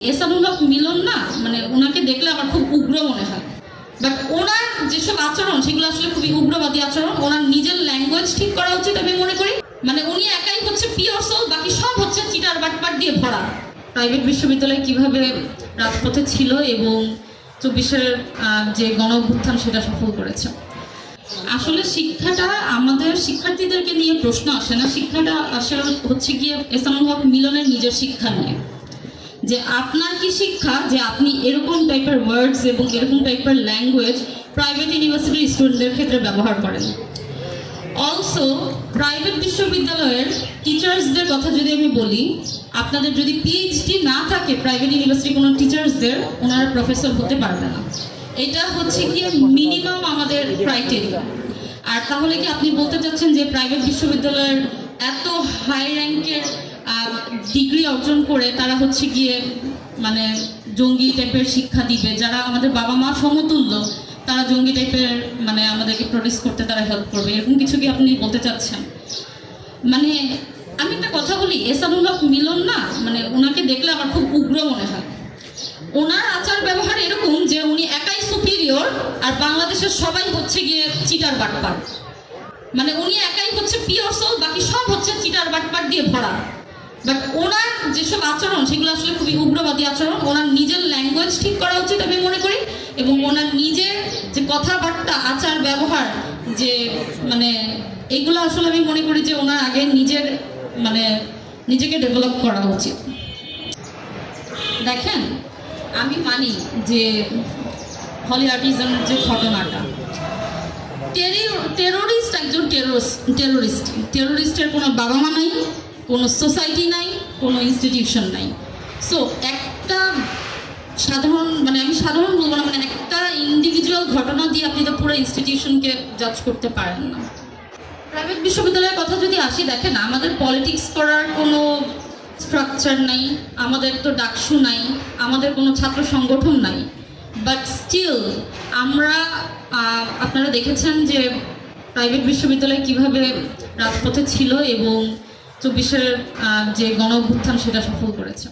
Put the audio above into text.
এসানুল হক মিলন না মানে ওনাকে দেখলে আমার খুব উগ্র মনে হয়, বাট ওনার যেসব আচরণ সেগুলো আসলে খুবই উগ্রবাদী আচরণ। ওনার নিজের ল্যাঙ্গুয়েজ ঠিক করা উচিত আমি মনে করি। মানে উনি একাই হচ্ছে পিওর সোল, বাকি সব হচ্ছে চিটার বাটপাট দিয়ে ভরা। প্রাইভেট বিশ্ববিদ্যালয় কিভাবে রাজপথে ছিল এবং 24-এর যে গণ অভ্যুত্থান সেটা সফল করেছে। আসলে শিক্ষাটা আমাদের শিক্ষার্থীদেরকে নিয়ে প্রশ্ন আসে না, শিক্ষাটা আসলে হচ্ছে গিয়ে এসানুল হক মিলনের নিজের শিক্ষা নিয়ে। যে আপনার কি শিক্ষা যে আপনি এরকম টাইপের ওয়ার্ডস এবং এরকম টাইপের ল্যাঙ্গুয়েজ প্রাইভেট ইউনিভার্সিটির স্টুডেন্টদের ক্ষেত্রে ব্যবহার করেন। অলসো প্রাইভেট বিশ্ববিদ্যালয়ের টিচার্সদের কথা যদি আমি বলি, আপনাদের যদি পিএইচডি না থাকে প্রাইভেট ইউনিভার্সিটি কোনো টিচার্সদের, ওনারা প্রফেসর হতে পারবে না। এটা হচ্ছে কি মিনিমাম আমাদের ক্রাইটেরিয়া। আর তাহলে কি আপনি বলতে চাচ্ছেন যে প্রাইভেট বিশ্ববিদ্যালয়ের এত হাই র্যাঙ্কের ডিগ্রি অর্জন করে তারা হচ্ছে গিয়ে মানে জঙ্গি টাইপের শিক্ষা দিবে, যারা আমাদের বাবা মা সমতুল্য তারা জঙ্গি টাইপের মানে আমাদেরকে প্রডিউস করতে তারা হেল্প করবে, এরকম কিছু কি আপনি বলতে চাচ্ছেন? মানে আমি একটা কথা বলি, এসানুল হক মিলন না মানে ওনাকে দেখলে আমার খুব উগ্র মনে হয়। ওনার আচার ব্যবহার এরকম যে উনি একাই সুপিরিয়র আর বাংলাদেশের সবাই হচ্ছে গিয়ে চিটার বাটপাট। মানে উনি একাই হচ্ছে পিওর সোল, বাকি সব হচ্ছে চিটার বাটপাট দিয়ে ভরা। বাট ওনার যেসব আচরণ সেগুলো আসলে খুবই উগ্রবাদী আচরণ। ওনার নিজের ল্যাঙ্গুয়েজ ঠিক করা উচিত আমি মনে করি, এবং ওনার নিজের যে কথাবার্তা আচার ব্যবহার যে মানে এগুলো আসলে আমি মনে করি যে ওনার আগে নিজের মানে নিজেকে ডেভেলপ করা উচিত। দেখেন, আমি মানি যে হলি আর্টিজানের যে ঘটনাটা, টেরোরিস্ট একজন টেরোরিস্টের কোনো বাবা মা নাই, কোনো সোসাইটি নাই, কোনো ইনস্টিটিউশন নাই। সো একটা সাধারণ মানে আমি সাধারণ বলবো না, মানে একটা ইন্ডিভিজুয়াল ঘটনা দিয়ে আপনি তো পুরো ইনস্টিটিউশনকে জাজ করতে পারেন না। প্রাইভেট বিশ্ববিদ্যালয়ের কথা যদি আসি, দেখেন আমাদের পলিটিক্স করার কোনো স্ট্রাকচার নাই, আমাদের তো ডাকসু নাই, আমাদের কোনো ছাত্র সংগঠন নাই। বাট স্টিল আমরা আপনারা দেখেছেন যে প্রাইভেট বিশ্ববিদ্যালয় কিভাবে রাজপথে ছিল এবং 24-এর যে গণ অভ্যুত্থান সেটা সফল করেছে।